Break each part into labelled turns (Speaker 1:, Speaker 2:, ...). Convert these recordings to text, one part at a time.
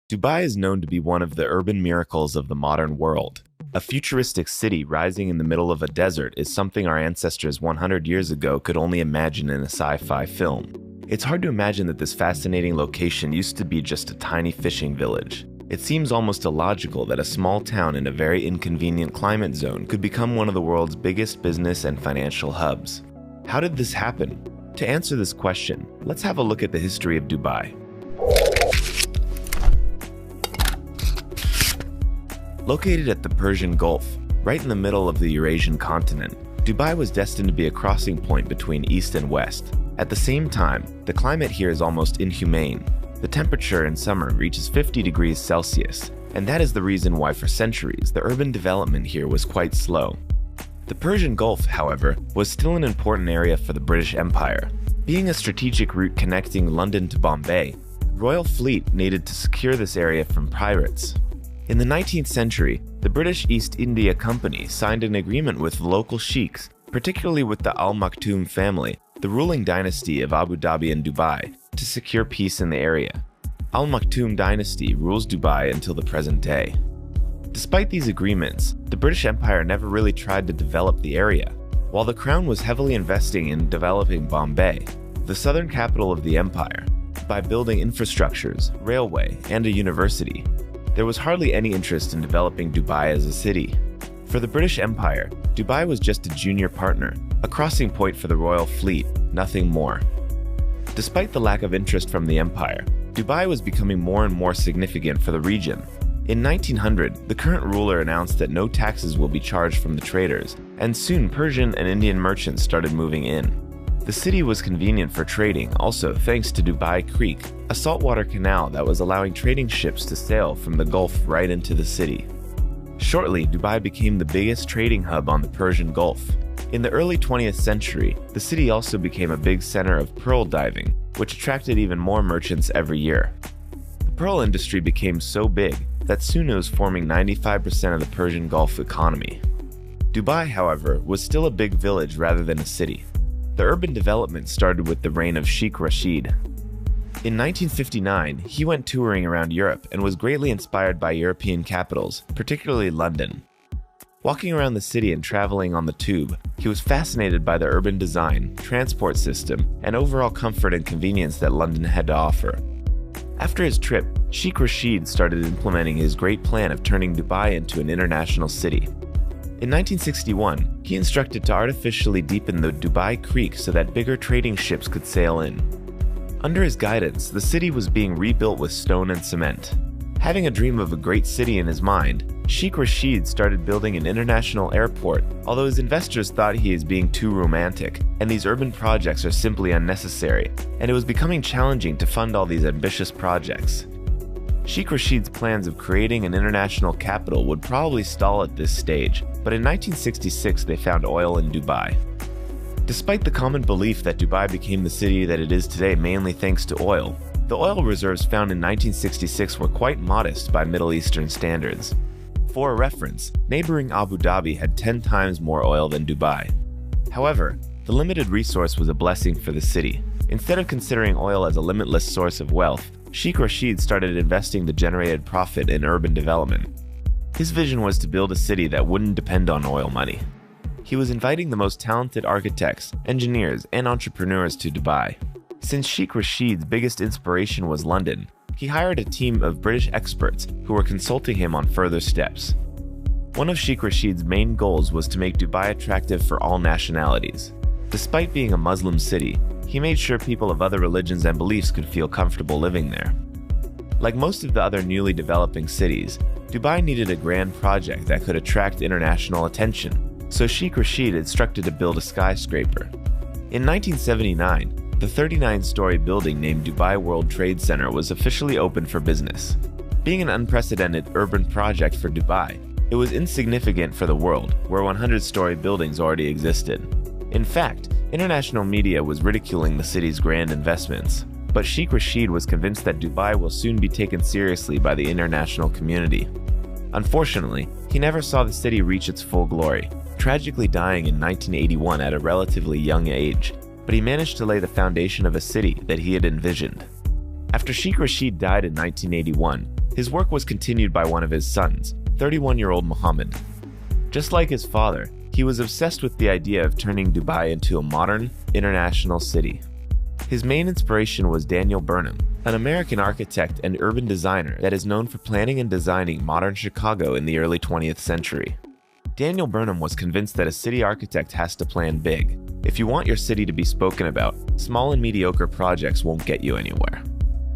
Speaker 1: Dubai is known to be one of the urban miracles of the modern world. A futuristic city rising in the middle of a desert is something our ancestors 100 years ago could only imagine in a sci-fi film. It's hard to imagine that this fascinating location used to be just a tiny fishing village. It seems almost illogical that a small town in a very inconvenient climate zone could become one of the world's biggest business and financial hubs. How did this happen? To answer this question, let's have a look at the history of Dubai. Located at the Persian Gulf, right in the middle of the Eurasian continent, Dubai was destined to be a crossing point between East and West. At the same time, the climate here is almost inhumane. The temperature in summer reaches 50 degrees Celsius, and that is the reason why for centuries the urban development here was quite slow. The Persian Gulf, however, was still an important area for the British Empire. Being a strategic route connecting London to Bombay, the Royal Fleet needed to secure this area from pirates. In the 19th century, the British East India Company signed an agreement with local sheiks, particularly with the Al Maktoum family, the ruling dynasty of Abu Dhabi and Dubai, to secure peace in the area. Al Maktoum dynasty rules Dubai until the present day. Despite these agreements, the British Empire never really tried to develop the area. While the Crown was heavily investing in developing Bombay, the southern capital of the empire, by building infrastructures, railway, and a university, there was hardly any interest in developing Dubai as a city. For the British Empire, Dubai was just a junior partner, a crossing point for the Royal Fleet, nothing more. Despite the lack of interest from the empire, Dubai was becoming more and more significant for the region. In 1900, the current ruler announced that no taxes will be charged from the traders, and soon Persian and Indian merchants started moving in. The city was convenient for trading also thanks to Dubai Creek, a saltwater canal that was allowing trading ships to sail from the Gulf right into the city. Shortly, Dubai became the biggest trading hub on the Persian Gulf. In the early 20th century, the city also became a big center of pearl diving, which attracted even more merchants every year. The pearl industry became so big that soon it was forming 95% of the Persian Gulf economy. Dubai, however, was still a big village rather than a city. The urban development started with the reign of Sheikh Rashid. In 1959, he went touring around Europe and was greatly inspired by European capitals, particularly London. Walking around the city and traveling on the tube, he was fascinated by the urban design, transport system, and overall comfort and convenience that London had to offer. After his trip, Sheikh Rashid started implementing his great plan of turning Dubai into an international city. In 1961, he instructed to artificially deepen the Dubai Creek so that bigger trading ships could sail in. Under his guidance, the city was being rebuilt with stone and cement. Having a dream of a great city in his mind, Sheikh Rashid started building an international airport, although his investors thought he is being too romantic, and these urban projects are simply unnecessary, and it was becoming challenging to fund all these ambitious projects. Sheikh Rashid's plans of creating an international capital would probably stall at this stage, but in 1966 they found oil in Dubai. Despite the common belief that Dubai became the city that it is today mainly thanks to oil, the oil reserves found in 1966 were quite modest by Middle Eastern standards. For a reference, neighboring Abu Dhabi had 10 times more oil than Dubai. However, the limited resource was a blessing for the city. Instead of considering oil as a limitless source of wealth, Sheikh Rashid started investing the generated profit in urban development. His vision was to build a city that wouldn't depend on oil money. He was inviting the most talented architects, engineers, and entrepreneurs to Dubai. Since Sheikh Rashid's biggest inspiration was London, he hired a team of British experts who were consulting him on further steps. One of Sheikh Rashid's main goals was to make Dubai attractive for all nationalities. Despite being a Muslim city, he made sure people of other religions and beliefs could feel comfortable living there. Like most of the other newly developing cities, Dubai needed a grand project that could attract international attention, so Sheikh Rashid instructed to build a skyscraper. In 1979, the 39-story building named Dubai World Trade Center was officially opened for business. Being an unprecedented urban project for Dubai, it was insignificant for the world, where 100-story buildings already existed. In fact, international media was ridiculing the city's grand investments, but Sheikh Rashid was convinced that Dubai will soon be taken seriously by the international community. Unfortunately, he never saw the city reach its full glory, tragically dying in 1981 at a relatively young age, but he managed to lay the foundation of a city that he had envisioned. After Sheikh Rashid died in 1981, His work was continued by one of his sons, 31-year-old Mohammed. Just like his father, he was obsessed with the idea of turning Dubai into a modern, international city. His main inspiration was Daniel Burnham, an American architect and urban designer that is known for planning and designing modern Chicago in the early 20th century. Daniel Burnham was convinced that a city architect has to plan big. If you want your city to be spoken about, small and mediocre projects won't get you anywhere.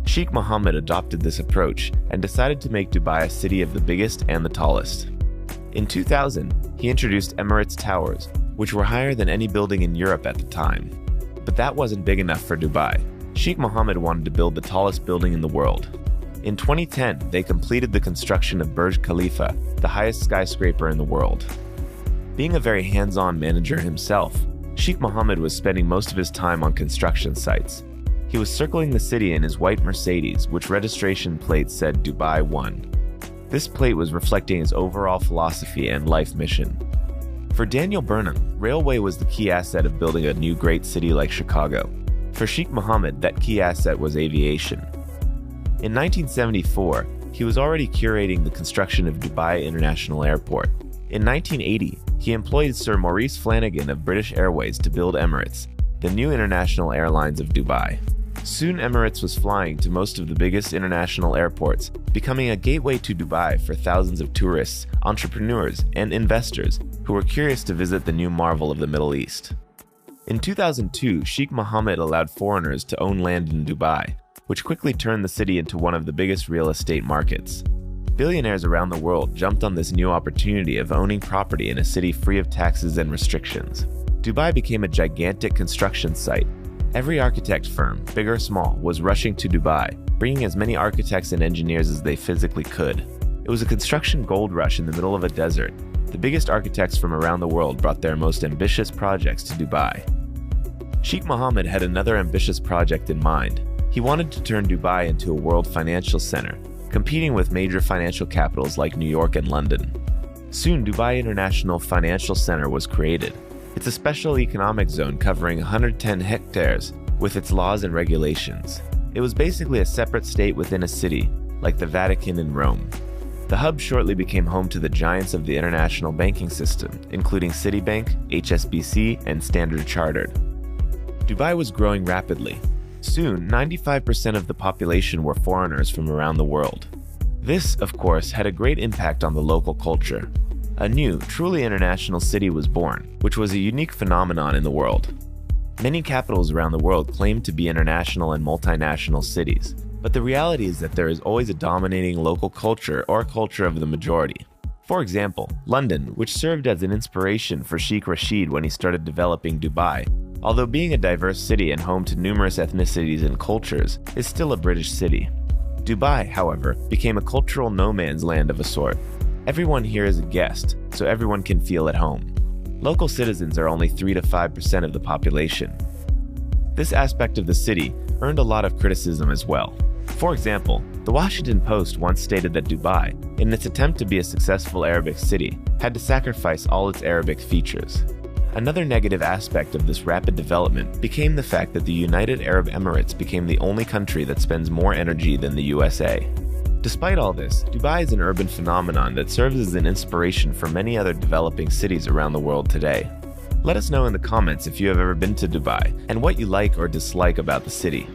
Speaker 1: Sheikh Mohammed adopted this approach and decided to make Dubai a city of the biggest and the tallest. In 2000, he introduced Emirates Towers, which were higher than any building in Europe at the time. But that wasn't big enough for Dubai. Sheikh Mohammed wanted to build the tallest building in the world. In 2010, they completed the construction of Burj Khalifa, the highest skyscraper in the world. Being a very hands-on manager himself, Sheikh Mohammed was spending most of his time on construction sites. He was circling the city in his white Mercedes, which registration plate said Dubai 1. This plate was reflecting his overall philosophy and life mission. For Daniel Burnham, railway was the key asset of building a new great city like Chicago. For Sheikh Mohammed, that key asset was aviation. In 1974, he was already curating the construction of Dubai International Airport. In 1980, he employed Sir Maurice Flanagan of British Airways to build Emirates, the new international airlines of Dubai. Soon Emirates was flying to most of the biggest international airports, becoming a gateway to Dubai for thousands of tourists, entrepreneurs, and investors who were curious to visit the new marvel of the Middle East. In 2002, Sheikh Mohammed allowed foreigners to own land in Dubai, which quickly turned the city into one of the biggest real estate markets. Billionaires around the world jumped on this new opportunity of owning property in a city free of taxes and restrictions. Dubai became a gigantic construction site. Every architect firm, big or small, was rushing to Dubai, bringing as many architects and engineers as they physically could. It was a construction gold rush in the middle of a desert. The biggest architects from around the world brought their most ambitious projects to Dubai. Sheikh Mohammed had another ambitious project in mind. He wanted to turn Dubai into a world financial center, competing with major financial capitals like New York and London. Soon, Dubai International Financial Center was created. It's a special economic zone covering 110 hectares with its laws and regulations. It was basically a separate state within a city, like the Vatican in Rome. The hub shortly became home to the giants of the international banking system, including Citibank, HSBC, and Standard Chartered. Dubai was growing rapidly. Soon, 95% of the population were foreigners from around the world. This, of course, had a great impact on the local culture. A new, truly international city was born, which was a unique phenomenon in the world. Many capitals around the world claim to be international and multinational cities, but the reality is that there is always a dominating local culture or culture of the majority. For example, London, which served as an inspiration for Sheikh Rashid when he started developing Dubai, although being a diverse city and home to numerous ethnicities and cultures, is still a British city. Dubai, however, became a cultural no man's land of a sort. Everyone here is a guest, so everyone can feel at home. Local citizens are only 3 to 5% of the population. This aspect of the city earned a lot of criticism as well. For example, the Washington Post once stated that Dubai, in its attempt to be a successful Arabic city, had to sacrifice all its Arabic features. Another negative aspect of this rapid development became the fact that the United Arab Emirates became the only country that spends more energy than the USA. Despite all this, Dubai is an urban phenomenon that serves as an inspiration for many other developing cities around the world today. Let us know in the comments if you have ever been to Dubai and what you like or dislike about the city.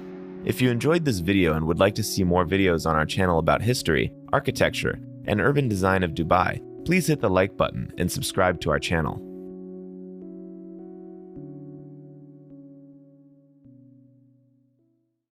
Speaker 1: If you enjoyed this video and would like to see more videos on our channel about history, architecture, and urban design of Dubai, please hit the like button and subscribe to our channel.